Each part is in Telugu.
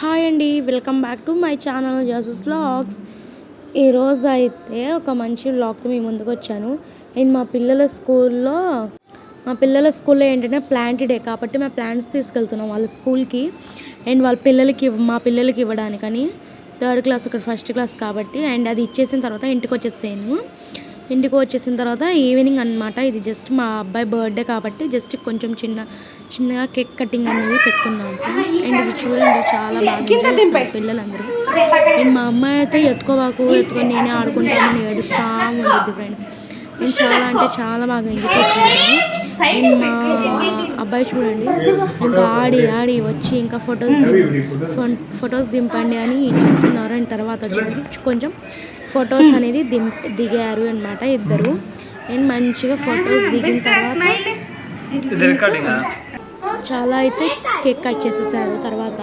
హాయ్ అండి, welcome back to my channel Jasoos vlogs. ఈరోజు అయితే ఒక మంచి వ్లాగ్తో మీ ముందుకు వచ్చాను. అండ్ మా పిల్లల స్కూల్లో ఏంటంటే ప్లాంట్ డే కాబట్టి మేము ప్లాంట్స్ తీసుకెళ్తున్నాం వాళ్ళ స్కూల్కి. అండ్ మా పిల్లలకి ఇవ్వడానికని. థర్డ్ క్లాస్ ఒకటి ఫస్ట్ క్లాస్ కాబట్టి. అండ్ అది ఇచ్చేసిన తర్వాత ఇంటికి వచ్చేసిన తర్వాత ఈవినింగ్ అనమాట. ఇది జస్ట్ మా అబ్బాయి బర్త్డే కాబట్టి జస్ట్ కొంచెం చిన్నగా కేక్ కటింగ్ అనేది పెట్టుకున్నాం ఫ్రెండ్స్. అండ్ ఇది చూడండి చాలా బాగా పిల్లలందరూ. అండ్ మా అమ్మాయి అయితే ఎత్తుకొని నేనే ఆడుకుంటానని ఏడుస్తూ ఉండిద్ది ఫ్రెండ్స్. నేను చాలా బాగా ఎంజాయ్ చేస్తున్నాను. అండ్ మా అబ్బాయి చూడండి ఇంకా ఆడి వచ్చి ఇంకా ఫొటోస్ దింపండి అని చెప్తున్నారు. అండ్ తర్వాత వచ్చేసి కొంచెం ఫొటోస్ అనేది దిగారు అనమాట ఇద్దరు. అండ్ మంచిగా ఫొటోస్ దిగిన తర్వాత చాలా అయితే కేక్ కట్ చేసేసారు. తర్వాత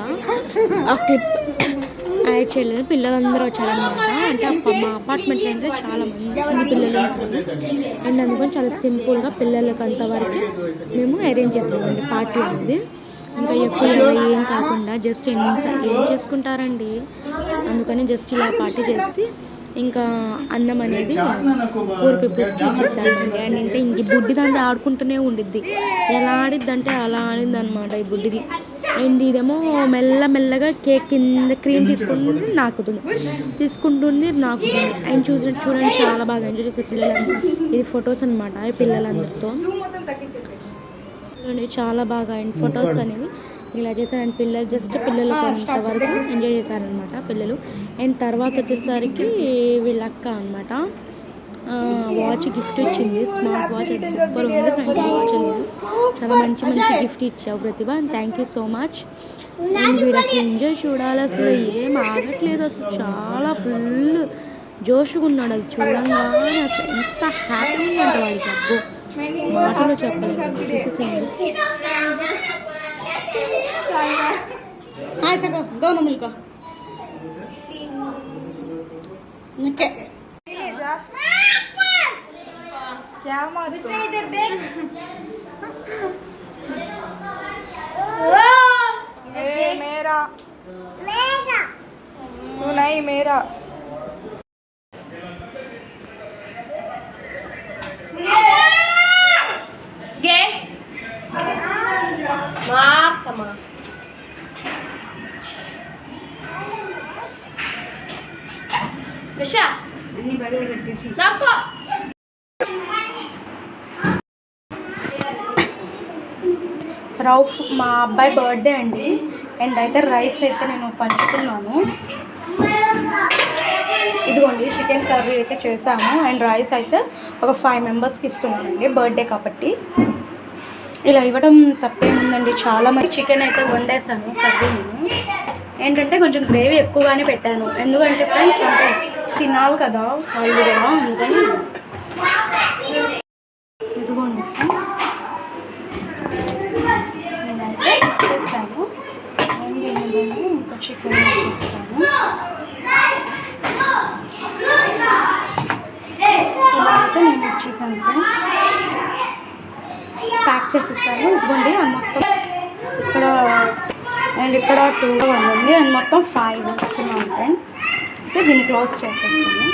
ఆ క్లిప్ యాడ్ చేయలేదు. పిల్లలందరూ వచ్చారనమాట. అంటే మా అపార్ట్మెంట్లో అయితే చాలా మంది పిల్లలు ఉంటారు. అండ్ అందుకని చాలా సింపుల్గా పిల్లలకి అంతవరకు మేము అరేంజ్ చేసామండి పార్టీ అనేది. ఇంకా ఎక్కువ ఏం కాకుండా జస్ట్ ఏం చేసుకుంటారండి, అందుకని జస్ట్ ఇలా పార్టీ చేసి ఇంకా అన్నం అనేది పూర్ పీపుల్స్కి ఇచ్చేసానండి. అండ్ ఇంకా బుడ్డి దాన్ని ఆడుకుంటూనే ఉండిద్ది. ఎలా ఆడిద్ది అంటే అలా ఆడింది అనమాట ఈ బుడ్డిది. అండ్ ఇదేమో మెల్లగా కేక్ కింద క్రీమ్ తీసుకుంటుంది నాకుతుంది. అండ్ చూడండి చాలా బాగా ఎంజాయ్ చేసే పిల్లలందరూ. ఇది ఫొటోస్ అనమాట ఈ పిల్లలందరితో. చూడండి చాలా బాగా అండ్ ఫొటోస్ అనేది ఇలా చేశారండి. పిల్లలు కొంతవరకు ఎంజాయ్ చేశారనమాట పిల్లలు. అండ్ తర్వాత వచ్చేసరికి వీళ్ళ అక్క అనమాట వాచ్ గిఫ్ట్ ఇచ్చింది. స్మార్ట్ వాచ్, అది సూపర్ ఉంది ఫ్రెండ్స్. వాచ్ అనేది చాలా మంచి గిఫ్ట్ ఇచ్చావు Pratibha. And thank you so much. And వీడు అసలు ఎంజాయ్ చూడాలి, అసలు ఏం ఆగట్లేదు, అసలు చాలా ఫుల్ జోష్గా ఉన్నాడు. అది చూడంగానే అసలు ఎంత హ్యాపీ ఉందంటే వాడికి అబ్బో మాటలో చెప్పలేదు. చూసేసేయండి. दोनों मिलकर क्या इधर देख। ये मेरा तू नहीं मेरा। రౌఫ్ మా అబ్బాయి బర్త్డే అండి. అండ్ అయితే రైస్ అయితే నేను పంచుతున్నాను. ఇదిగోండి చికెన్ కర్రీ అయితే చేశాను. అండ్ రైస్ అయితే ఒక 5 మెంబర్స్కి ఇస్తున్నానండి బర్త్డే కాబట్టి. ఇలా ఇవ్వడం తప్పేముందండి. చాలా మంది చికెన్ అయితే వండేసాను కర్రీ. నేను ఏంటంటే కొంచెం గ్రేవీ ఎక్కువగానే పెట్టాను. ఎందుకంటే ఫ్రెండ్స్ అంటే తినాలి కదా వాళ్ళు కూడా, అందుకని. ఇదిగోండి నేనైతే చేశాను. అండ్ ఇంకా చికెన్ వేసేస్తాను. ఇలా అయితే నేను వచ్చేసాను ఫ్రెండ్స్. ప్యాక్ చేసేస్తాను. ఇదిగోండి అది మొత్తం ఇక్కడ 2 ఉందండి. అండ్ మొత్తం 5 వేస్తున్నాను ఫ్రెండ్స్. అయితే దీన్ని క్లోజ్ చేసేస్తాను.